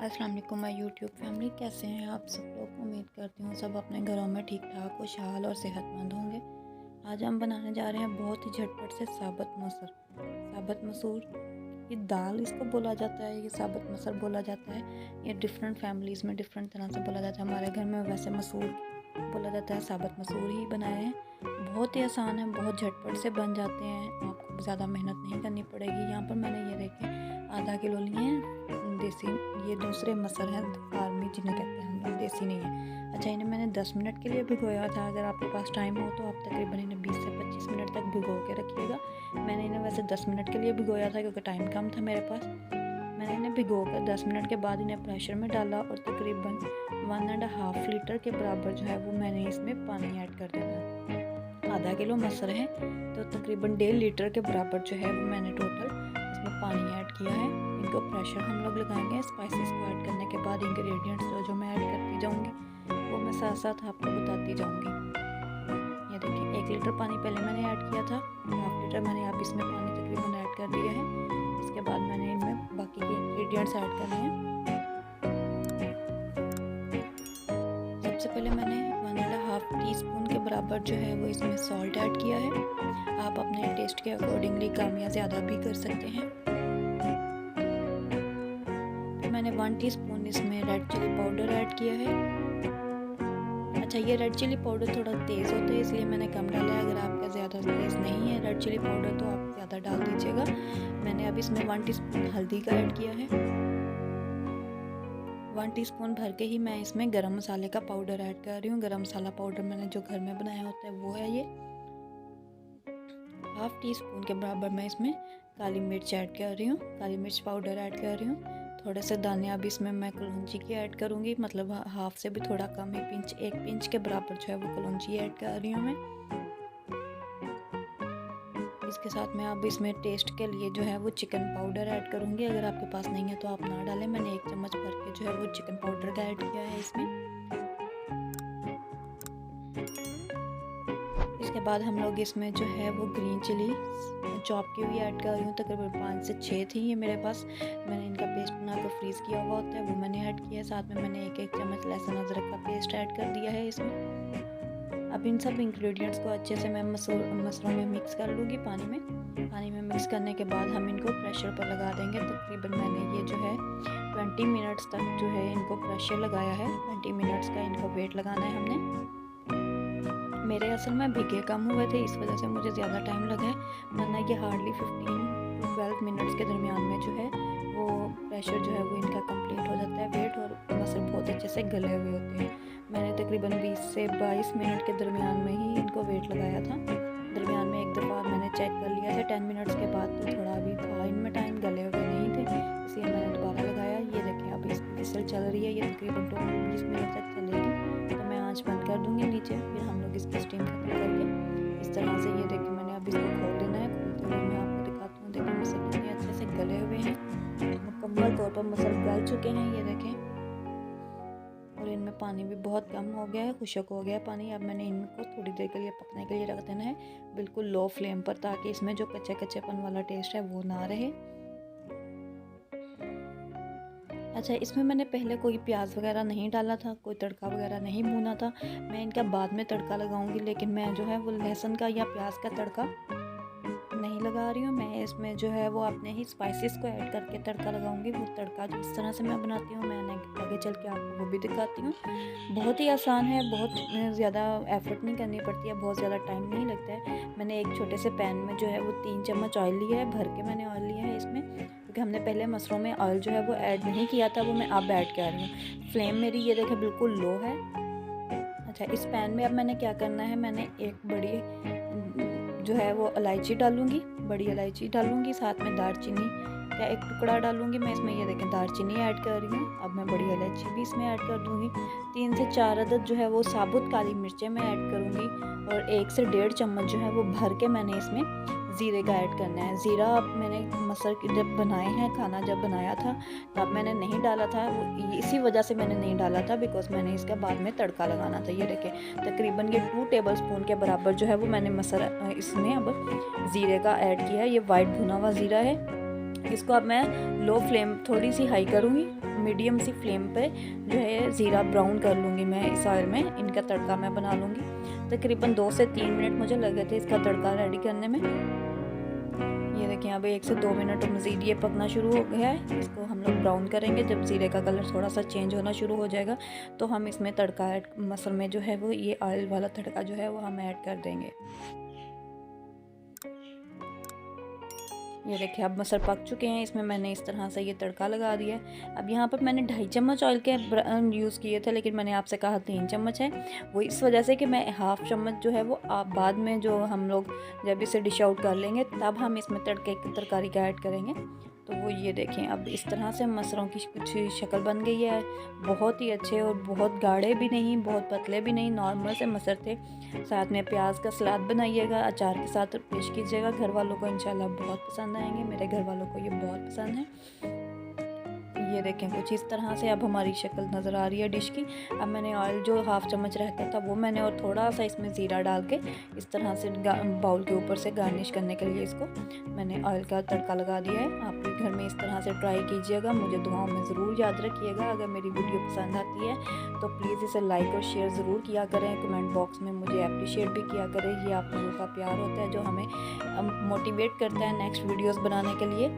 अस्सलाम वालेकुम my YouTube family, कैसे हैं आप सब लोग। उम्मीद करती हूँ सब अपने घरों में ठीक ठाक खुशहाल और सेहतमंद होंगे। आज हम बनाने जा रहे हैं बहुत ही झटपट से साबुत मसूर की दाल इसको बोला जाता है। ये साबुत मसूर बोला जाता है। ये डिफरेंट फैमिलीज़ में डिफरेंट तरह से बोला जाता है। हमारे घर में वैसे मसूर बोला जाता है, साबुत मसूर ही बनाए हैं। बहुत ही आसान है, बहुत झटपट से बन जाते हैं, आपको ज़्यादा मेहनत नहीं करनी पड़ेगी। यहाँ पर मैंने ये देखें आधा किलो लिए हैं देसी, ये दूसरे मसूर हैं फार्मी जिन्हें कहते हैं हम लोग, देसी नहीं है। अच्छा, इन्हें मैंने 10 मिनट के लिए भिगोया था। अगर आपके पास टाइम हो तो आप तकरीबन इन्हें 20 से 25 मिनट तक भिगो के रखिएगा। मैंने इन्हें वैसे 10 मिनट के लिए भिगोया था क्योंकि टाइम कम था मेरे पास। मैंने इन्हें भिगो कर 10 मिनट के बाद इन्हें प्रेशर में डाला और तकरीबन 1.5 लीटर के बराबर जो है वो मैंने इसमें पानी ऐड कर देना। आधा किलो मसूर है तो तकरीबन 1.5 लीटर के बराबर जो है वो मैंने टोटल इसमें पानी ऐड किया है। इनको प्रेशर हम लोग लगाएंगे। स्पाइसेस को ऐड करने के बाद इंग्रेडिएंट्स जो मैं ऐड करती जाऊंगी वो मैं साथ साथ आपको बताती जाऊंगी। ये देखिए 1 लीटर पानी पहले मैंने ऐड किया था, 1/2 लीटर मैंने अब इसमें पानी तकरीबन ऐड कर दिया है। इसके बाद मैंने इनमें बाकी के इंग्रेडिएंट्स ऐड करने हैं। सबसे पहले मैंने 1.5 टीस्पून के बराबर जो है वो इसमें सॉल्ट ऐड किया है। आप अपने टेस्ट के अकॉर्डिंगली कम या ज़्यादा भी कर सकते हैं। फिर मैंने 1 टीस्पून इसमें रेड चिली पाउडर ऐड किया है। अच्छा, ये रेड चिली पाउडर थोड़ा तेज़ होता है इसलिए मैंने कम डाला है। अगर आपका ज़्यादा तेज़ नहीं है रेड चिली पाउडर तो आप ज़्यादा डाल दीजिएगा। मैंने अब इसमें 1 टीस्पून हल्दी का ऐड किया है। 1 टीस्पून भर के ही मैं इसमें गरम मसाले का पाउडर ऐड कर रही हूँ। गरम मसाला पाउडर मैंने जो घर में बनाया होता है वो है ये। 1/2 टीस्पून के बराबर मैं इसमें काली मिर्च ऐड कर रही हूँ, काली मिर्च पाउडर ऐड कर रही हूँ। थोड़े से दाने अब इसमें मैं कलौंजी की ऐड करूँगी, मतलब हाफ से भी थोड़ा कम ही, 1 पिंच के बराबर जो है वो कलौंजी ऐड कर रही हूँ मैं। इसके साथ मैं अब इसमें टेस्ट के लिए जो है वो चिकन पाउडर ऐड करूँगी। अगर आपके पास नहीं है तो आप ना डालें। मैंने 1 चम्मच भर के जो है वो चिकन पाउडर का ऐड किया है इसमें। इसके बाद हम लोग इसमें जो है वो ग्रीन चिली चॉप की हुई ऐड कर रही हूँ। तकरीबन 5 से 6 थी ये मेरे पास। मैंने इनका पेस्ट बनाकर फ्रीज़ किया हुआ होता है वो मैंने ऐड किया है। साथ में मैंने 1 चम्मच लहसुन अदरक का पेस्ट ऐड कर दिया है इसमें। अब इन सब इंग्रेडिएंट्स को अच्छे से मैं मसूरों में मिक्स कर लूँगी पानी में मिक्स करने के बाद हम इनको प्रेशर पर लगा देंगे। तकरीबन मैंने ये जो है 20 मिनट्स तक जो है इनको प्रेशर लगाया है। 20 मिनट्स का इनको वेट लगाना है हमने। मेरे असल में भिगे कम हुए थे इस वजह से मुझे ज़्यादा टाइम लगा है, वरना ये हार्डली 15 to 12 मिनट्स के दरमियान में जो है वो प्रेशर जो है वो इनका कंप्लीट हो जाता है वेट, और मसूर बहुत अच्छे से गले हुए होते हैं। मैंने तकरीबन 20 से 22 मिनट के दरमियान में ही इनको वेट लगाया था। दरमियान में एक दफ़ा मैंने चेक कर लिया था 10 मिनट्स के बाद, तो थोड़ा भी था इनमें टाइम, गले हुए नहीं थे, इसलिए मैंने दोबारा लगाया। ये देखें अब इसकी विसल चल रही है, ये तकरीबन 20 मिनट तक चलेगी। तो मैं आँच बंद कर दूँगी नीचे, फिर हम लोग इसकी स्टीम खत्म करके इस तरह से ये देखिए मैंने अब इसको खोल देना है। खोलते हुए मैं आपको दिखाती हूँ। देखिए मसूर कितने अच्छे से गले हुए हैं, मुकम्मल तौर पर मसूर गल चुके हैं ये देखें। और इनमें पानी भी बहुत कम हो गया है, खुश्क हो गया है पानी। अब मैंने इनको थोड़ी देर के लिए पकने के लिए रख देना है बिल्कुल लो फ्लेम पर, ताकि इसमें जो कच्चेपन वाला टेस्ट है वो ना रहे। अच्छा, इसमें मैंने पहले कोई प्याज वगैरह नहीं डाला था, कोई तड़का वगैरह नहीं भूना था। मैं इनका बाद में तड़का लगाऊंगी, लेकिन मैं जो है वो लहसुन का या प्याज का तड़का नहीं लगा रही हूँ। मैं इसमें जो है वो अपने ही स्पाइसेस को ऐड करके तड़का लगाऊंगी। वो तड़का जिस तरह से मैं बनाती हूँ मैंने आगे चल के आपको वो भी दिखाती हूँ। बहुत ही आसान है, बहुत ज़्यादा एफर्ट नहीं करनी पड़ती है, बहुत ज़्यादा टाइम नहीं लगता है। मैंने एक छोटे से पैन में जो है वो 3 चम्मच ऑयल लिया है, भर के मैंने ऑयल लिया है इसमें, क्योंकि हमने पहले मसूरों में ऑयल जो है वो ऐड नहीं किया था, वो मैं अब ऐड कर रही हूँ। फ्लेम मेरी ये देखें बिल्कुल लो है। अच्छा, इस पैन में अब मैंने क्या करना है, मैंने एक बड़ी जो है वो इलायची डालूंगी, बड़ी इलायची डालूंगी, साथ में दालचीनी का 1 टुकड़ा डालूंगी मैं इसमें। ये देखें दालचीनी ऐड कर रही हूँ। अब मैं बड़ी इलायची भी इसमें ऐड कर दूंगी। 3 से 4 अदद जो है वो साबुत काली मिर्चें मैं ऐड करूँगी, और 1 से 1.5 चम्मच जो है वो भर के मैंने इसमें ज़ीरे का ऐड करना है। ज़ीरा अब मैंने मसूर जब बनाए हैं, खाना जब बनाया था तब मैंने नहीं डाला था, वो इसी वजह से मैंने नहीं डाला था, बिकॉज मैंने इसका बाद में तड़का लगाना था। ये देखें तकरीबन ये 2 टेबलस्पून के बराबर जो है वो मैंने मसूर इसमें अब ज़ीरे का ऐड किया है। ये वाइट भुना हुआ ज़ीरा है। इसको अब मैं लो फ्लेम थोड़ी सी हाई करूँगी, मीडियम सी फ्लेम पे जो है ज़ीरा ब्राउन कर लूँगी मैं इस ऑयल में। इनका तड़का मैं बना लूँगी। तकरीबन 2 से 3 मिनट मुझे लगे थे इसका तड़का रेडी करने में। ये देखिए अब 1 से 2 मिनट मज़ीद ये पकना शुरू हो गया है। इसको हम लोग ब्राउन करेंगे। जब ज़ीरे का कलर थोड़ा सा चेंज होना शुरू हो जाएगा तो हम इसमें तड़का ऐड मसल में जो है वो ये ऑयल वाला तड़का जो है वो हम ऐड कर देंगे। ये देखिए अब मसल पक चुके हैं। इसमें मैंने इस तरह से ये तड़का लगा दिया है। अब यहाँ पर मैंने 2.5 चम्मच ऑयल के यूज़ किए थे, लेकिन मैंने आपसे कहा 3 चम्मच है। वो इस वजह से कि मैं हाफ़ चम्मच जो है वो आप बाद में जो हम लोग जब इसे डिश आउट कर लेंगे तब हम इसमें तड़के की तरकारी का ऐड करेंगे। तो वो ये देखें अब इस तरह से मसरों की कुछ शक्ल बन गई है। बहुत ही अच्छे और बहुत गाढ़े भी नहीं, बहुत पतले भी नहीं, नॉर्मल से मसर थे। साथ में प्याज का सलाद बनाइएगा, अचार के साथ पेश कीजिएगा। घर वालों को इंशाल्लाह बहुत पसंद आएंगे। मेरे घर वालों को ये बहुत पसंद है। ये देखें कुछ इस तरह से अब हमारी शक्ल नज़र आ रही है डिश की। अब मैंने ऑयल जो हाफ़ चम्मच रहता था वो मैंने और थोड़ा सा इसमें ज़ीरा डाल के इस तरह से बाउल के ऊपर से गार्निश करने के लिए इसको मैंने ऑयल का तड़का लगा दिया है। आप भी घर में इस तरह से ट्राई कीजिएगा। मुझे दुआओं में ज़रूर याद रखिएगा। अगर मेरी वीडियो पसंद आती है तो प्लीज़ इसे लाइक और शेयर ज़रूर किया करें। कमेंट बॉक्स में मुझे अप्रिशिएट भी किया करें। ये आप लोगों का प्यार होता है जो हमें मोटिवेट करता है नेक्स्ट वीडियोज़ बनाने के लिए।